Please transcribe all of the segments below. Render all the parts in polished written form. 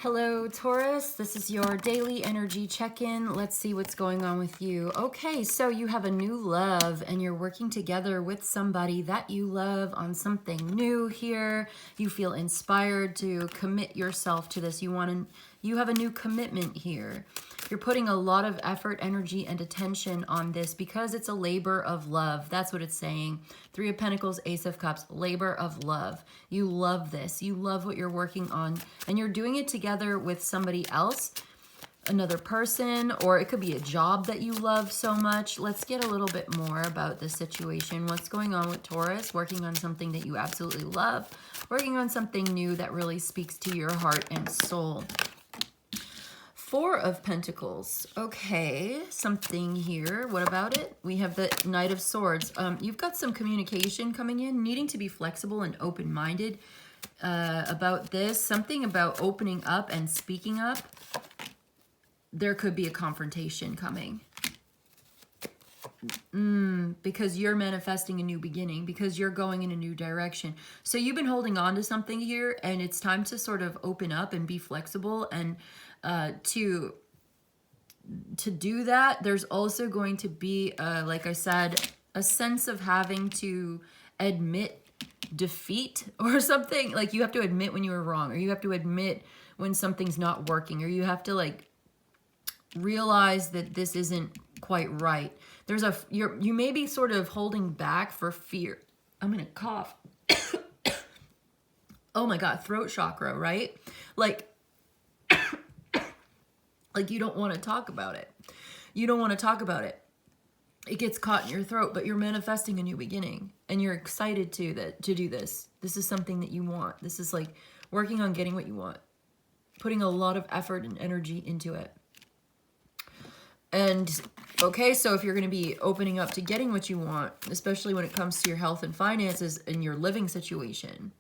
Hello, Taurus. This is your daily energy check-in. Let's see what's going on with you. Okay, so you have a new love and you're working together with somebody that you love on something new here. You feel inspired to commit yourself to this. You have a new commitment here. You're putting a lot of effort, energy, and attention on this because it's a labor of love. That's what it's saying. Three of Pentacles, Ace of Cups, labor of love. You love this. You love what you're working on, and you're doing it together with somebody else, another person, or it could be a job that you love so much. Let's get a little bit more about this situation. What's going on with Taurus? Working on something that you absolutely love, working on something new that really speaks to your heart and soul. Four of Pentacles. Okay, something here. What about it? We have the Knight of Swords. You've got some communication coming in, needing to be flexible and open-minded about this. Something about opening up and speaking up. There could be a confrontation coming. Because you're manifesting a new beginning, because you're going in a new direction. So you've been holding on to something here, and it's time to sort of open up and be flexible. And to do that, there's also going to be, like I said, a sense of having to admit defeat or something. Like you have to admit when you were wrong, or you have to admit when something's not working, or you have to like realize that this isn't quite right. There's you may be sort of holding back for fear. I'm gonna cough. Oh my God, throat chakra, right? Like you don't want to talk about it. You don't want to talk about it. It gets caught in your throat, but you're manifesting a new beginning and you're excited to do this. This is something that you want. This is like working on getting what you want, putting a lot of effort and energy into it. And okay, so if you're going to be opening up to getting what you want, especially when it comes to your health and finances and your living situation,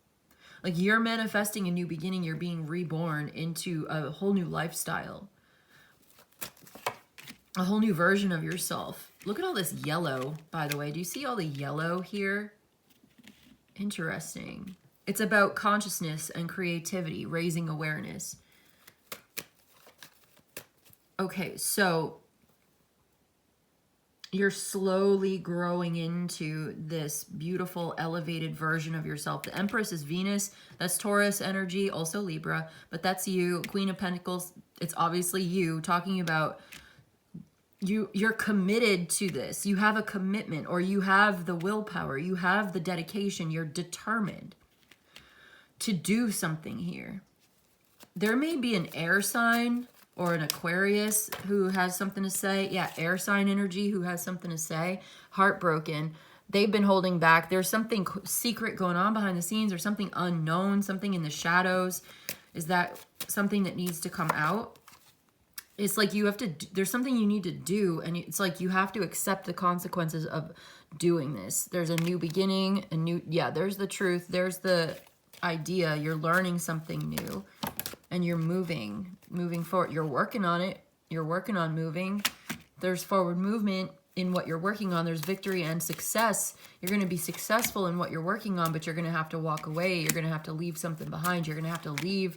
like you're manifesting a new beginning, you're being reborn into a whole new lifestyle, a whole new version of yourself. Look at all this yellow, by the way. Do you see all the yellow here? Interesting. It's about consciousness and creativity, raising awareness. Okay, so you're slowly growing into this beautiful, elevated version of yourself. The Empress is Venus. That's Taurus energy, also Libra, but that's you. Queen of Pentacles, it's obviously you, talking about you're committed to this. You have a commitment, or you have the willpower, you have the dedication, you're determined to do something here. There may be an air sign or an Aquarius who has something to say. Yeah, air sign energy who has something to say. Heartbroken. They've been holding back. There's something secret going on behind the scenes, or something unknown, something in the shadows. Is that something that needs to come out? It's like you have to, there's something you need to do, and it's like you have to accept the consequences of doing this. There's a new beginning, there's the truth, there's the idea. You're learning something new, and you're moving forward. You're working on it. You're working on moving. There's forward movement in what you're working on. There's victory and success. You're going to be successful in what you're working on, but you're going to have to walk away. You're going to have to leave something behind. You're going to have to leave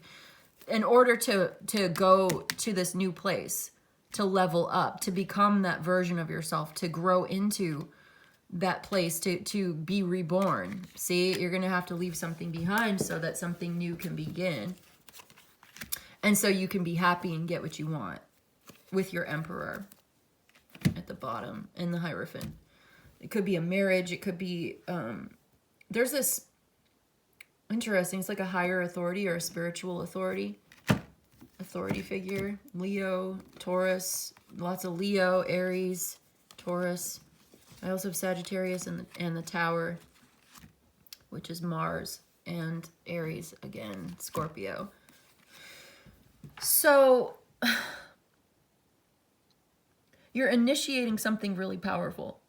in order to go to this new place, to level up, to become that version of yourself, to grow into that place, to be reborn. See, you're going to have to leave something behind so that something new can begin. And so you can be happy and get what you want with your Emperor at the bottom and the Hierophant. It could be a marriage. It could be, there's this interesting, it's like a higher authority or a spiritual authority figure. Leo, Taurus, lots of Leo, Aries, Taurus. I also have Sagittarius and the Tower, which is Mars, and Aries again, Scorpio. So you're initiating something really powerful.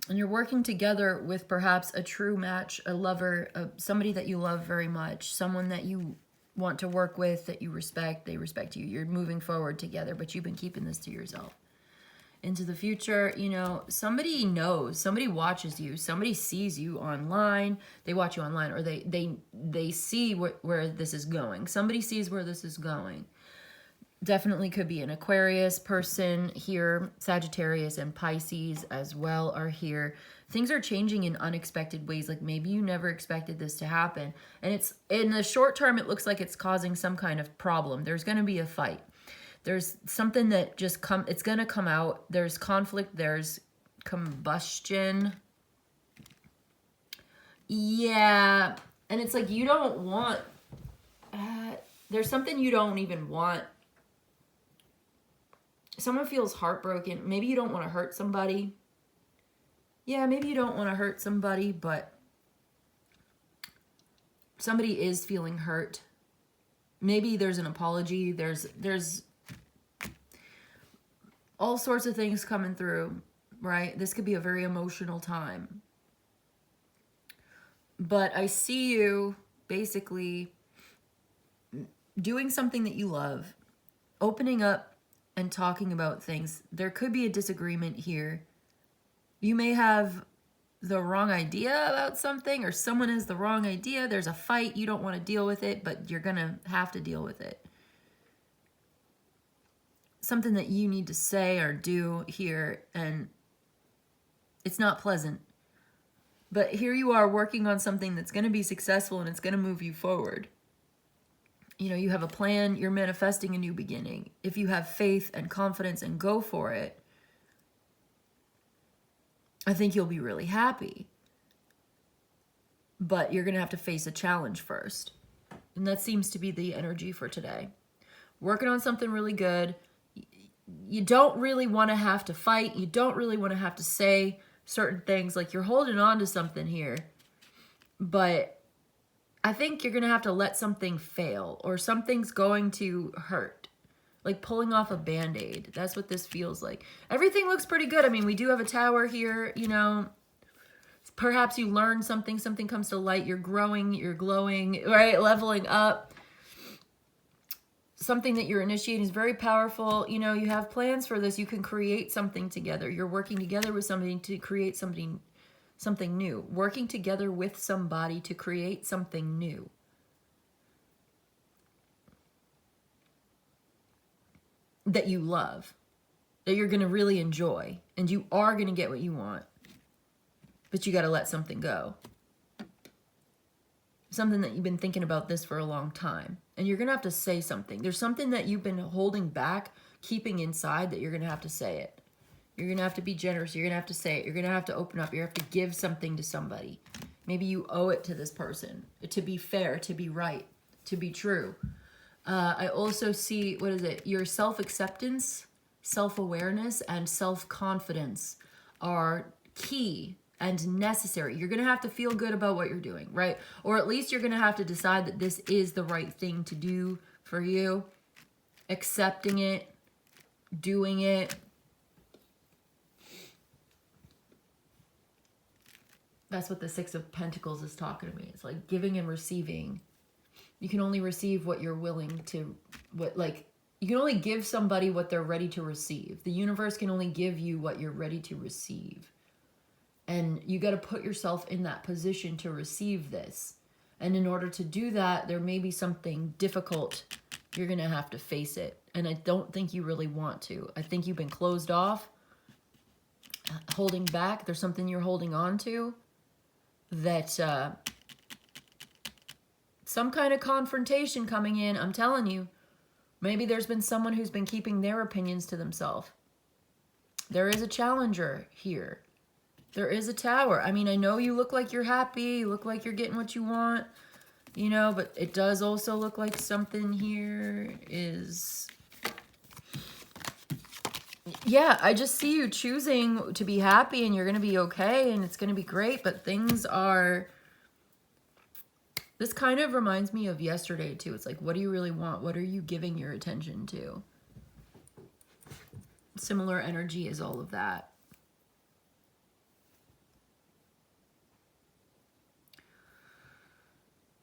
And you're working together with perhaps a true match, a lover, somebody that you love very much, someone that you want to work with, that you respect, they respect you. You're moving forward together, but you've been keeping this to yourself. into the future. You know, somebody knows, somebody watches you, somebody sees you online. They watch you online, or they see where this is going. Somebody sees where this is going. Definitely could be an Aquarius person here. Sagittarius and Pisces as well are here. Things are changing in unexpected ways. Like maybe you never expected this to happen. And it's in the short term, it looks like it's causing some kind of problem. There's going to be a fight. There's something that it's going to come out. There's conflict. There's combustion. Yeah. And it's like you don't want, there's something you don't even want. Someone feels heartbroken. Maybe you don't want to hurt somebody. Yeah, maybe you don't want to hurt somebody, but somebody is feeling hurt. Maybe there's an apology. There's all sorts of things coming through, right? This could be a very emotional time. But I see you basically doing something that you love, opening up and talking about things. There could be a disagreement here. You may have the wrong idea about something, or someone has the wrong idea. There's a fight. You don't want to deal with it, but you're going to have to deal with it. Something that you need to say or do here, and it's not pleasant. But here you are working on something that's going to be successful, and it's going to move you forward. You know, you have a plan, you're manifesting a new beginning. If you have faith and confidence and go for it, I think you'll be really happy. But you're going to have to face a challenge first. And that seems to be the energy for today. Working on something really good. You don't really want to have to fight. You don't really want to have to say certain things. Like you're holding on to something here. But I think you're going to have to let something fail, or something's going to hurt. Like pulling off a Band-Aid. That's what this feels like. Everything looks pretty good. I mean, we do have a tower here, you know. Perhaps you learn something comes to light. You're growing, you're glowing, right? Leveling up. Something that you're initiating is very powerful. You know, you have plans for this. You can create something together. You're working together with somebody to create something new. Working together with somebody to create something new. That you love. That you're going to really enjoy. And you are going to get what you want. But you got to let something go. Something that you've been thinking about this for a long time. And you're going to have to say something. There's something that you've been holding back, keeping inside, that you're going to have to say it. You're going to have to be generous. You're going to have to say it. You're going to have to open up. You have to give something to somebody. Maybe you owe it to this person. To be fair, to be right, to be true. I also see, what is it? Your self-acceptance, self-awareness, and self-confidence are key and necessary. You're going to have to feel good about what you're doing, right? Or at least you're going to have to decide that this is the right thing to do for you. Accepting it, doing it. That's what the Six of Pentacles is talking to me. It's like giving and receiving. You can only receive what you're willing to, you can only give somebody what they're ready to receive. The universe can only give you what you're ready to receive. And you got to put yourself in that position to receive this. And in order to do that, there may be something difficult. You're going to have to face it. And I don't think you really want to. I think you've been closed off, holding back. There's something you're holding on to. That some kind of confrontation coming in. I'm telling you, maybe there's been someone who's been keeping their opinions to themselves. There is a challenger here. There is a tower. I mean, I know you look like you're happy. You look like you're getting what you want, you know, but it does also look like something here is... Yeah, I just see you choosing to be happy, and you're going to be okay, and it's going to be great, but things are... This kind of reminds me of yesterday, too. It's like, what do you really want? What are you giving your attention to? Similar energy is all of that.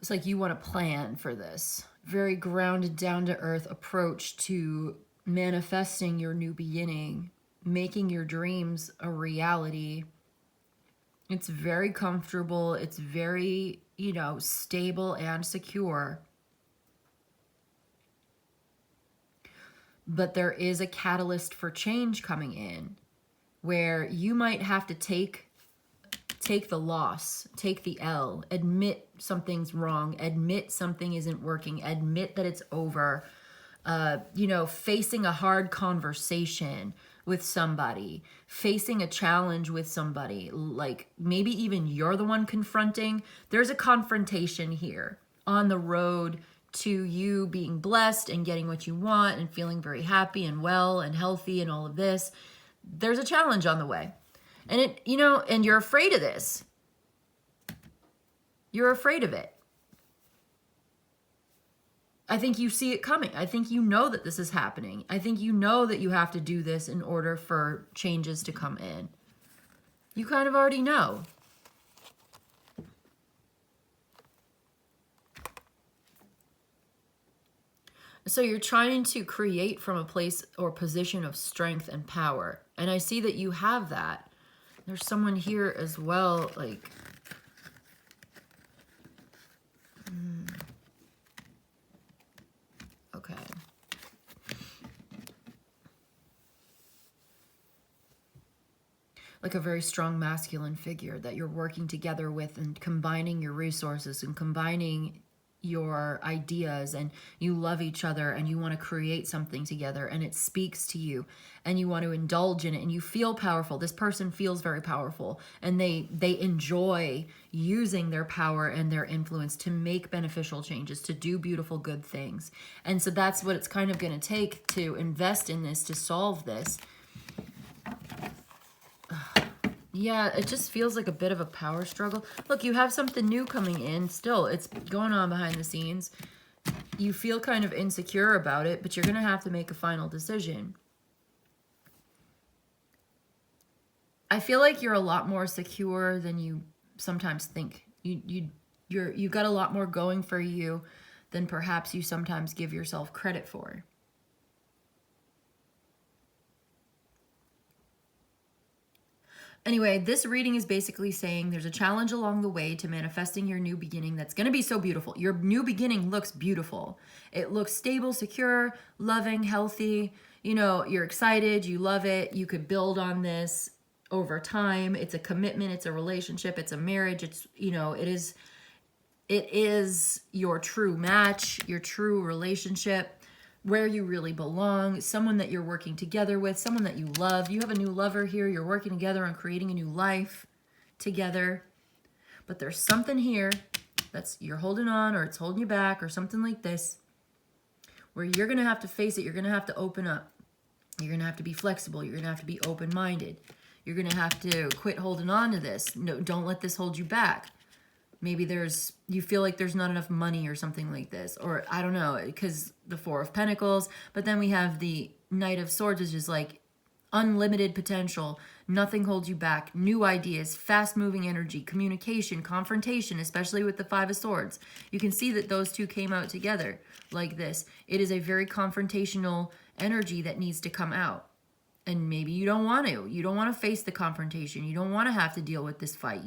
It's like you want to plan for this. Very grounded, down-to-earth approach to manifesting your new beginning. making your dreams a reality. It's very comfortable. It's very, you know, stable and secure. But there is a catalyst for change coming in where you might have to take the loss, take the L, admit something's wrong, admit something isn't working, admit that it's over. You know, facing a hard conversation with somebody, facing a challenge with somebody, like maybe even you're the one confronting. There's a confrontation here on the road to you being blessed and getting what you want and feeling very happy and well and healthy and all of this. There's a challenge on the way. And it, you know, and you're afraid of this. You're afraid of it. I think you see it coming. I think you know that this is happening. I think you know that you have to do this in order for changes to come in. You kind of already know. So you're trying to create from a place or position of strength and power. And I see that you have that. There's someone here as well, like... Okay. Like a very strong masculine figure that you're working together with and combining your resources and combining your ideas, and you love each other and you want to create something together and it speaks to you and you want to indulge in it and you feel powerful. This person feels very powerful and they enjoy using their power and their influence to make beneficial changes, to do beautiful, good things. And so that's what it's kind of going to take to invest in this, to solve this. Yeah, it just feels like a bit of a power struggle. Look, you have something new coming in still. It's going on behind the scenes. You feel kind of insecure about it, but you're going to have to make a final decision. I feel like you're a lot more secure than you sometimes think. You got a lot more going for you than perhaps you sometimes give yourself credit for. Anyway, this reading is basically saying there's a challenge along the way to manifesting your new beginning that's going to be so beautiful. Your new beginning looks beautiful. It looks stable, secure, loving, healthy. You know, you're excited, you love it. You could build on this over time. It's a commitment, it's a relationship, it's a marriage. It's, you know, it is your true match, your true relationship, where you really belong, someone that you're working together with, someone that you love. You have a new lover here. You're working together on creating a new life together. But there's something here that's you're holding on, or it's holding you back, or something like this, where you're going to have to face it. You're going to have to open up. You're going to have to be flexible. You're going to have to be open-minded. You're going to have to quit holding on to this. No, don't let this hold you back. Maybe you feel like there's not enough money or something like this. Or I don't know, because the Four of Pentacles. But then we have the Knight of Swords, which is like unlimited potential. Nothing holds you back. New ideas, fast-moving energy, communication, confrontation, especially with the Five of Swords. You can see that those two came out together like this. It is a very confrontational energy that needs to come out. And maybe you don't want to. You don't want to face the confrontation. You don't want to have to deal with this fight.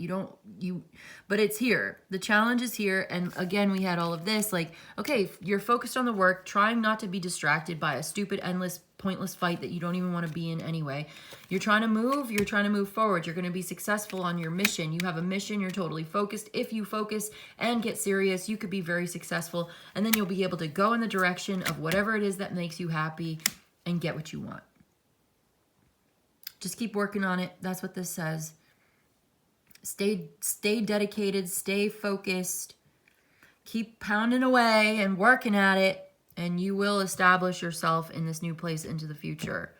But it's here. The challenge is here. And again, we had all of this. Like, okay, you're focused on the work, trying not to be distracted by a stupid, endless, pointless fight that you don't even want to be in anyway. You're trying to move forward. You're going to be successful on your mission. You have a mission. You're totally focused. If you focus and get serious, you could be very successful. And then you'll be able to go in the direction of whatever it is that makes you happy and get what you want. Just keep working on it. That's what this says. Stay dedicated, stay focused. Keep pounding away and working at it, and you will establish yourself in this new place into the future.